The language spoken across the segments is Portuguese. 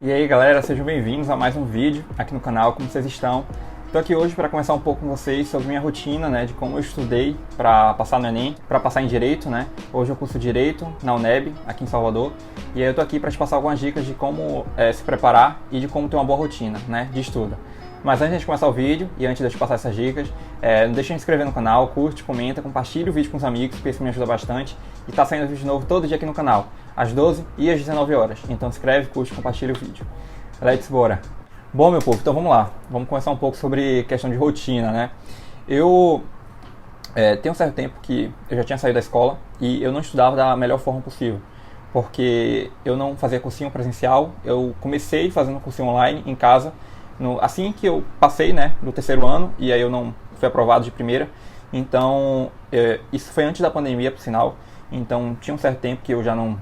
E aí galera, sejam bem-vindos a mais um vídeo aqui no canal, como vocês estão? Estou aqui hoje para conversar um pouco com vocês sobre minha rotina, né, de como eu estudei para passar no Enem, para passar em Direito, né? Hoje eu curso Direito na UNEB, aqui em Salvador, e aí eu tô aqui para te passar algumas dicas de como se preparar e de como ter uma boa rotina, né, de estudo. Mas antes de começar o vídeo e antes de eu te passar essas dicas, não deixa de se inscrever no canal, curte, comenta, compartilha o vídeo com os amigos, porque isso me ajuda bastante. E tá saindo vídeo novo todo dia aqui no canal, às 12 e às 19 horas. Então se inscreve, curte, compartilha o vídeo. Let's bora! Bom, meu povo, então vamos lá. Vamos conversar um pouco sobre questão de rotina, né? Eu tenho um certo tempo que eu já tinha saído da escola e eu não estudava da melhor forma possível. Porque eu não fazia cursinho presencial, eu comecei fazendo cursinho online em casa, assim que eu passei, né, no terceiro ano, e aí eu não fui aprovado de primeira. Então, isso foi antes da pandemia, por sinal. Então, tinha um certo tempo que eu já não...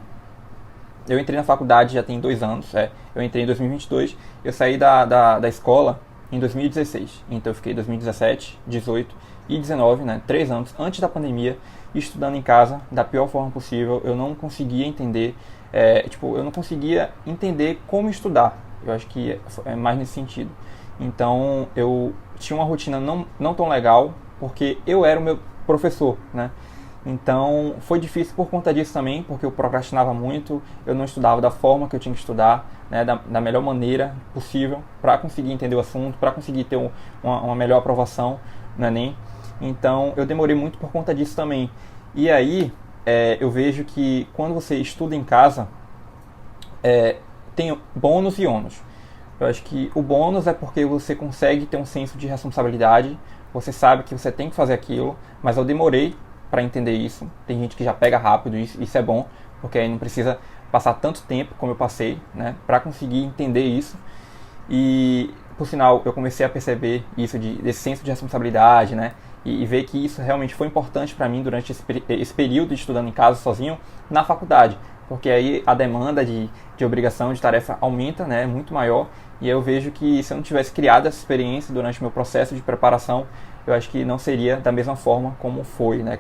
Eu entrei na faculdade já tem 2 anos, eu entrei em 2022, eu saí da escola em 2016. Então, eu fiquei 2017, 18 e 19, né, 3 anos antes da pandemia, estudando em casa da pior forma possível. Eu não conseguia entender, eu não conseguia entender como estudar. Eu acho que é mais nesse sentido. Então, eu tinha uma rotina não tão legal, porque eu era o meu professor, né? Então, foi difícil por conta disso também, porque eu procrastinava muito, eu não estudava da forma que eu tinha que estudar, né, da melhor maneira possível, para conseguir entender o assunto, para conseguir ter uma melhor aprovação no Enem. Então, eu demorei muito por conta disso também. E aí, eu vejo que quando você estuda em casa, tem bônus e ônus. Eu acho que o bônus é porque você consegue ter um senso de responsabilidade, você sabe que você tem que fazer aquilo, mas eu demorei para entender isso. Tem gente que já pega rápido, isso é bom, porque aí não precisa passar tanto tempo como eu passei, né, para conseguir entender isso. E, por sinal, eu comecei a perceber isso, desse senso de responsabilidade, né, e ver que isso realmente foi importante para mim durante esse período de estudando em casa sozinho na faculdade, porque aí a demanda de obrigação, de tarefa aumenta, né, é muito maior, e eu vejo que se eu não tivesse criado essa experiência durante o meu processo de preparação, eu acho que não seria da mesma forma como foi, né,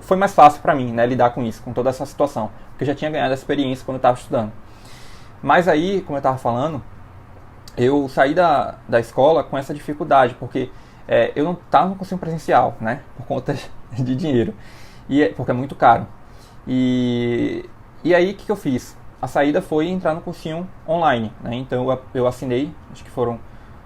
foi mais fácil para mim, né, lidar com isso, com toda essa situação, porque eu já tinha ganhado a experiência quando eu estava estudando. Mas aí, como eu estava falando, eu saí da escola com essa dificuldade, porque eu não estava no cursinho presencial, né, por conta de dinheiro, porque é muito caro. E aí, o que eu fiz? A saída foi entrar no cursinho online, né? Então eu assinei, acho que foram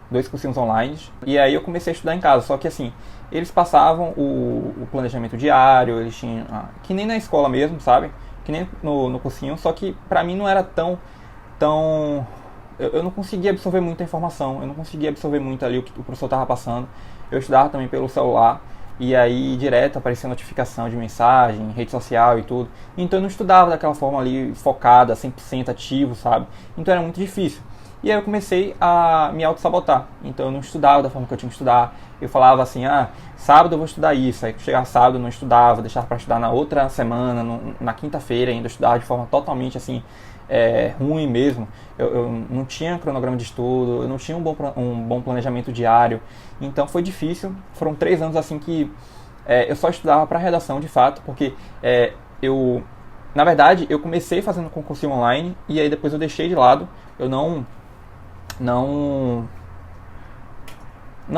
2 cursinhos online, e aí eu comecei a estudar em casa. Só que assim, eles passavam o planejamento diário, eles tinham, que nem na escola mesmo, sabe? Que nem no cursinho, só que pra mim não era tão eu não conseguia absorver muita informação, eu não conseguia absorver muito ali o que o professor estava passando. Eu estudava também pelo celular, e aí direto aparecia notificação de mensagem, rede social e tudo. Então eu não estudava daquela forma ali, focada, 100% ativo, sabe? Então era muito difícil. E aí eu comecei a me auto-sabotar. Então eu não estudava da forma que eu tinha que estudar. Eu falava assim, sábado eu vou estudar isso. Aí chegava sábado eu não estudava, deixava para estudar na outra semana, na quinta-feira ainda eu estudava de forma totalmente assim, ruim mesmo. Eu não tinha cronograma de estudo, eu não tinha um bom planejamento diário. Então foi difícil. Foram 3 anos assim que eu só estudava para redação de fato, porque na verdade eu comecei fazendo concurso online e aí depois eu deixei de lado. Eu não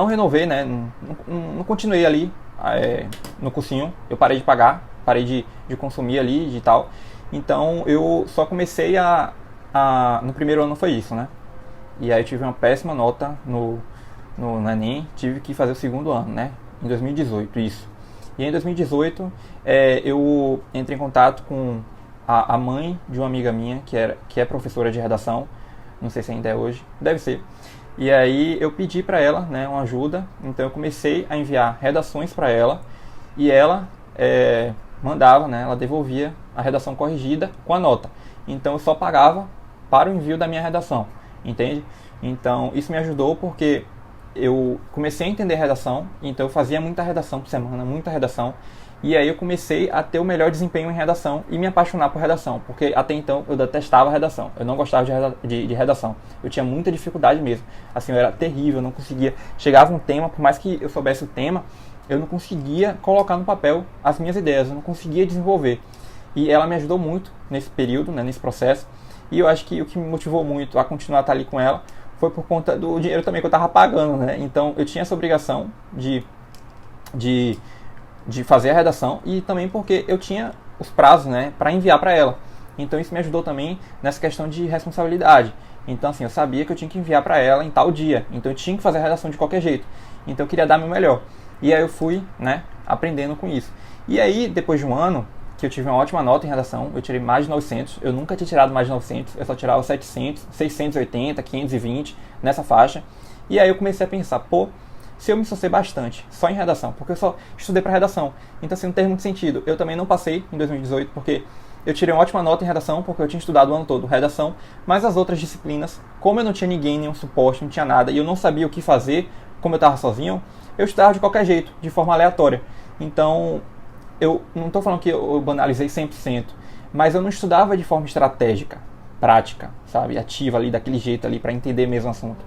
renovei, né? Não continuei ali no cursinho. Eu parei de pagar, parei de consumir ali e tal. Então eu só comecei no primeiro ano foi isso, né? E aí eu tive uma péssima nota no Enem, tive que fazer o segundo ano, né? Em 2018, isso. E em 2018 eu entrei em contato com a mãe de uma amiga minha que é professora de redação. Não sei se ainda é hoje, deve ser. E aí eu pedi para ela, né, uma ajuda. Então eu comecei a enviar redações para ela e ela mandava, né, ela devolvia a redação corrigida com a nota. Então eu só pagava para o envio da minha redação, entende? Então isso me ajudou porque eu comecei a entender redação, então eu fazia muita redação por semana, muita redação. E aí eu comecei a ter o melhor desempenho em redação e me apaixonar por redação, porque até então eu detestava redação, eu não gostava de redação, eu tinha muita dificuldade mesmo, assim, eu era terrível, eu não conseguia, chegava um tema, por mais que eu soubesse o tema, eu não conseguia colocar no papel as minhas ideias, eu não conseguia desenvolver. E ela me ajudou muito nesse período, né, nesse processo, E eu acho que o que me motivou muito a continuar a estar ali com ela foi por conta do dinheiro também que eu estava pagando, né? Então eu tinha essa obrigação de fazer a redação e também porque eu tinha os prazos, né, para enviar para ela. Então isso me ajudou também nessa questão de responsabilidade. Então assim, eu sabia que eu tinha que enviar para ela em tal dia. Então eu tinha que fazer a redação de qualquer jeito. Então eu queria dar meu melhor. E aí eu fui, né, aprendendo com isso. E aí, depois de um ano, que eu tive uma ótima nota em redação, eu tirei mais de 900. Eu nunca tinha tirado mais de 900, eu só tirava 700, 680, 520, nessa faixa. E aí eu comecei a pensar, pô, se eu me esforcei bastante só em redação, porque eu só estudei para redação, então assim, não tem muito sentido. Eu também não passei em 2018, porque eu tirei uma ótima nota em redação, porque eu tinha estudado o ano todo redação, mas as outras disciplinas, como eu não tinha ninguém, nenhum suporte, não tinha nada, e eu não sabia o que fazer, como eu estava sozinho, eu estudava de qualquer jeito, de forma aleatória. Então, eu não estou falando que eu banalizei 100%, mas eu não estudava de forma estratégica, prática, sabe, ativa ali, daquele jeito ali, para entender mesmo o assunto.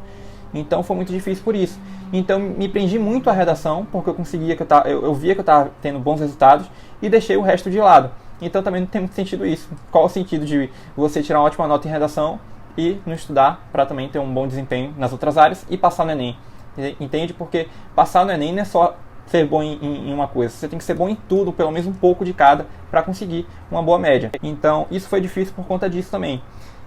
Então foi muito difícil por isso. Então me prendi muito à redação, porque eu conseguia que eu via que eu estava tendo bons resultados e deixei o resto de lado. Então também não tem muito sentido isso. Qual o sentido de você tirar uma ótima nota em redação e não estudar para também ter um bom desempenho nas outras áreas e passar no Enem? Entende? Porque passar no Enem não é só ser bom em uma coisa, você tem que ser bom em tudo, pelo menos um pouco de cada, para conseguir uma boa média. Então isso foi difícil por conta disso também.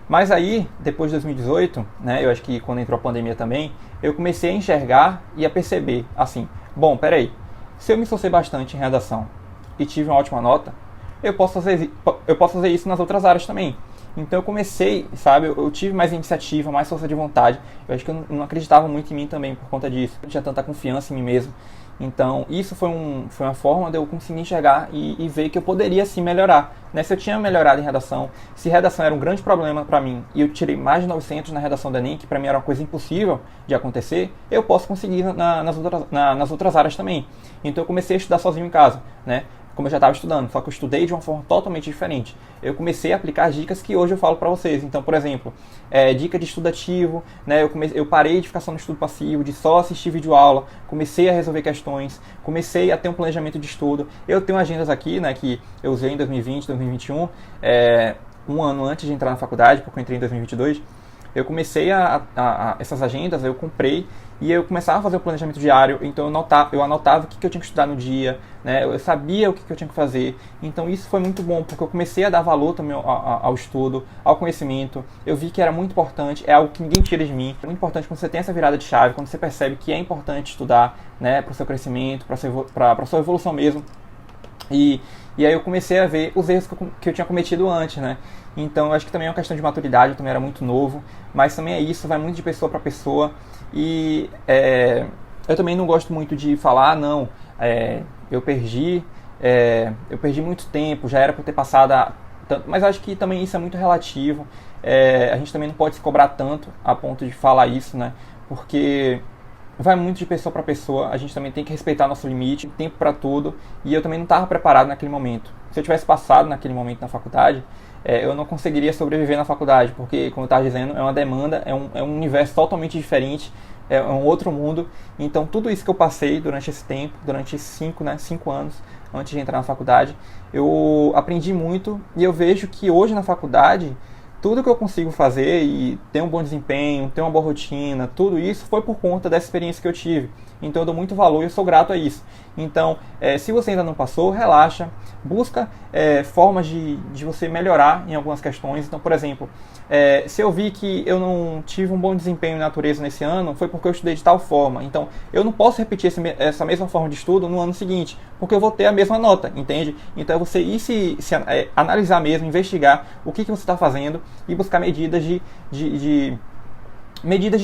Mas aí, depois de 2018, né, eu acho que quando entrou a pandemia também, eu comecei a enxergar e a perceber, assim, bom, peraí, se eu me esforcei bastante em redação e tive uma ótima nota, eu posso fazer isso nas outras áreas também. Então eu comecei, sabe, eu tive mais iniciativa, mais força de vontade. Eu acho que eu não acreditava muito em mim também por conta disso. Eu tinha tanta confiança em mim mesmo. Então isso foi uma forma de eu conseguir enxergar e ver que eu poderia sim melhorar, né? Se eu tinha melhorado em redação, se redação era um grande problema para mim e eu tirei mais de 900 na redação do Enem, que para mim era uma coisa impossível de acontecer, eu posso conseguir nas outras áreas também. Então eu comecei a estudar sozinho em casa, né? Como eu já estava estudando, só que eu estudei de uma forma totalmente diferente. Eu comecei a aplicar as dicas que hoje eu falo para vocês. Então, por exemplo, dica de estudo ativo, né? Eu parei de ficar só no estudo passivo, de só assistir videoaula, comecei a resolver questões, comecei a ter um planejamento de estudo. Eu tenho agendas aqui, né, que eu usei em 2020, 2021, um ano antes de entrar na faculdade, porque eu entrei em 2022. Eu comecei essas agendas, eu comprei e eu começava a fazer o planejamento diário, então eu anotava o que eu tinha que estudar no dia, né? Eu sabia o que eu tinha que fazer, então isso foi muito bom, porque eu comecei a dar valor também ao estudo, ao conhecimento. Eu vi que era muito importante, é algo que ninguém tira de mim, é muito importante quando você tem essa virada de chave, quando você percebe que é importante estudar, né, para o seu crescimento, para a sua evolução mesmo. E aí eu comecei a ver os erros que eu tinha cometido antes, né? Então eu acho que também é uma questão de maturidade, eu também era muito novo, mas também é isso, vai muito de pessoa para pessoa. E eu também não gosto muito de falar, eu perdi muito tempo, já era para ter passado tanto, mas acho que também isso é muito relativo. A gente também não pode se cobrar tanto a ponto de falar isso, né? Porque vai muito de pessoa para pessoa, a gente também tem que respeitar nosso limite, tempo para tudo, e eu também não estava preparado naquele momento. Se eu tivesse passado naquele momento na faculdade, eu não conseguiria sobreviver na faculdade, porque, como eu estava dizendo, é uma demanda, é um universo totalmente diferente, é um outro mundo. Então tudo isso que eu passei durante esse tempo, durante esses 5 anos, antes de entrar na faculdade, eu aprendi muito, e eu vejo que hoje na faculdade, tudo que eu consigo fazer e ter um bom desempenho, ter uma boa rotina, tudo isso foi por conta dessa experiência que eu tive. Então eu dou muito valor e eu sou grato a isso. Então, se você ainda não passou, relaxa, busca formas de você melhorar em algumas questões. Então, por exemplo, se eu vi que eu não tive um bom desempenho em natureza nesse ano, foi porque eu estudei de tal forma. Então, eu não posso repetir essa mesma forma de estudo no ano seguinte, porque eu vou ter a mesma nota, entende? Então, é você ir se analisar mesmo, investigar o que você está fazendo e buscar medidas de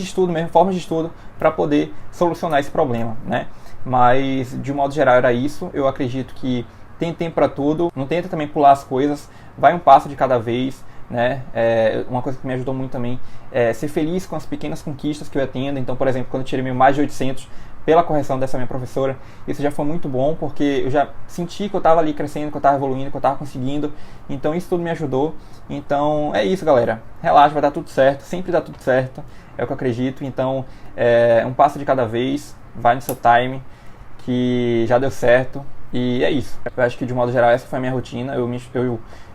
estudo mesmo, formas de estudo, para poder solucionar esse problema, né? Mas, de um modo geral, era isso. Eu acredito que tem tempo para tudo, não tenta também pular as coisas, vai um passo de cada vez, né? Uma coisa que me ajudou muito também é ser feliz com as pequenas conquistas que eu atendo. Então, por exemplo, quando eu tirei meu mais de 800 pela correção dessa minha professora, isso já foi muito bom, porque eu já senti que eu estava ali crescendo, que eu estava evoluindo, que eu estava conseguindo. Então isso tudo me ajudou. Então é isso, galera, relaxa, vai dar tudo certo, sempre dá tudo certo, é o que eu acredito. Então um passo de cada vez, vai no seu time, que já deu certo. E é isso. Eu acho que, de modo geral, essa foi a minha rotina. Eu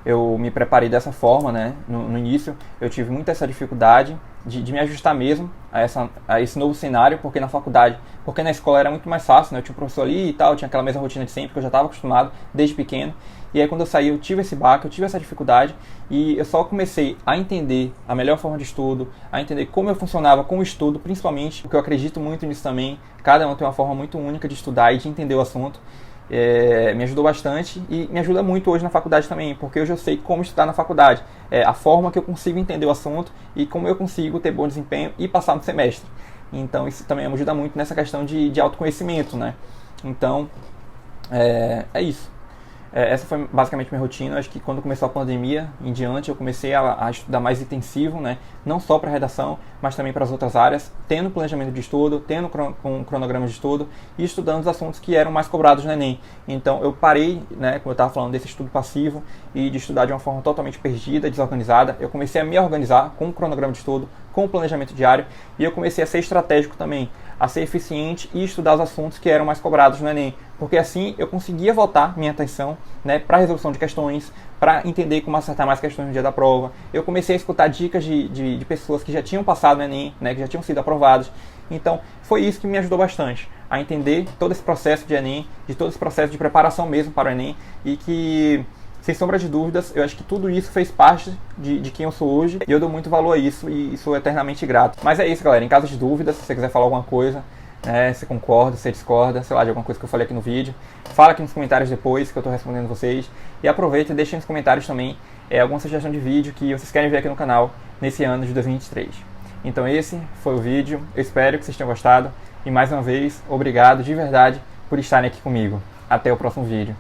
eu me preparei dessa forma, né? No início eu tive muita essa dificuldade de me ajustar mesmo a esse novo cenário, porque na escola era muito mais fácil, né? Eu tinha um professor ali e tal, tinha aquela mesma rotina de sempre, que eu já estava acostumado desde pequeno. E aí quando eu saí eu tive esse baque, eu tive essa dificuldade, e eu só comecei a entender a melhor forma de estudo, a entender como eu funcionava com o estudo, principalmente, porque eu acredito muito nisso também. Cada um tem uma forma muito única de estudar e de entender o assunto. Me ajudou bastante e me ajuda muito hoje na faculdade também, porque hoje eu sei como estudar na faculdade, a forma que eu consigo entender o assunto e como eu consigo ter bom desempenho e passar no semestre. Então isso também me ajuda muito nessa questão de autoconhecimento, né? Então é isso. Essa foi basicamente minha rotina. Acho que quando começou a pandemia em diante, eu comecei a estudar mais intensivo, né? Não só para redação, mas também para as outras áreas, tendo planejamento de estudo, tendo um cronograma de estudo e estudando os assuntos que eram mais cobrados no Enem. Então eu parei, né, como eu estava falando, desse estudo passivo e de estudar de uma forma totalmente perdida, desorganizada. Eu comecei a me organizar com um cronograma de estudo, com um planejamento diário, e eu comecei a ser estratégico também, a ser eficiente e estudar os assuntos que eram mais cobrados no Enem, porque assim eu conseguia voltar minha atenção, né, para a resolução de questões, para entender como acertar mais questões no dia da prova. Eu comecei a escutar dicas de pessoas que já tinham passado no Enem, né, que já tinham sido aprovadas. Então foi isso que me ajudou bastante a entender todo esse processo de Enem, de todo esse processo de preparação mesmo para o Enem, e que, sem sombra de dúvidas, eu acho que tudo isso fez parte de quem eu sou hoje, e eu dou muito valor a isso e sou eternamente grato. Mas é isso, galera. Em caso de dúvidas, se você quiser falar alguma coisa, você concorda, você discorda, sei lá, de alguma coisa que eu falei aqui no vídeo, fala aqui nos comentários depois que eu estou respondendo vocês. E aproveita e deixa nos comentários também alguma sugestão de vídeo que vocês querem ver aqui no canal nesse ano de 2023. Então esse foi o vídeo, eu espero que vocês tenham gostado. E mais uma vez, obrigado de verdade por estarem aqui comigo. Até o próximo vídeo.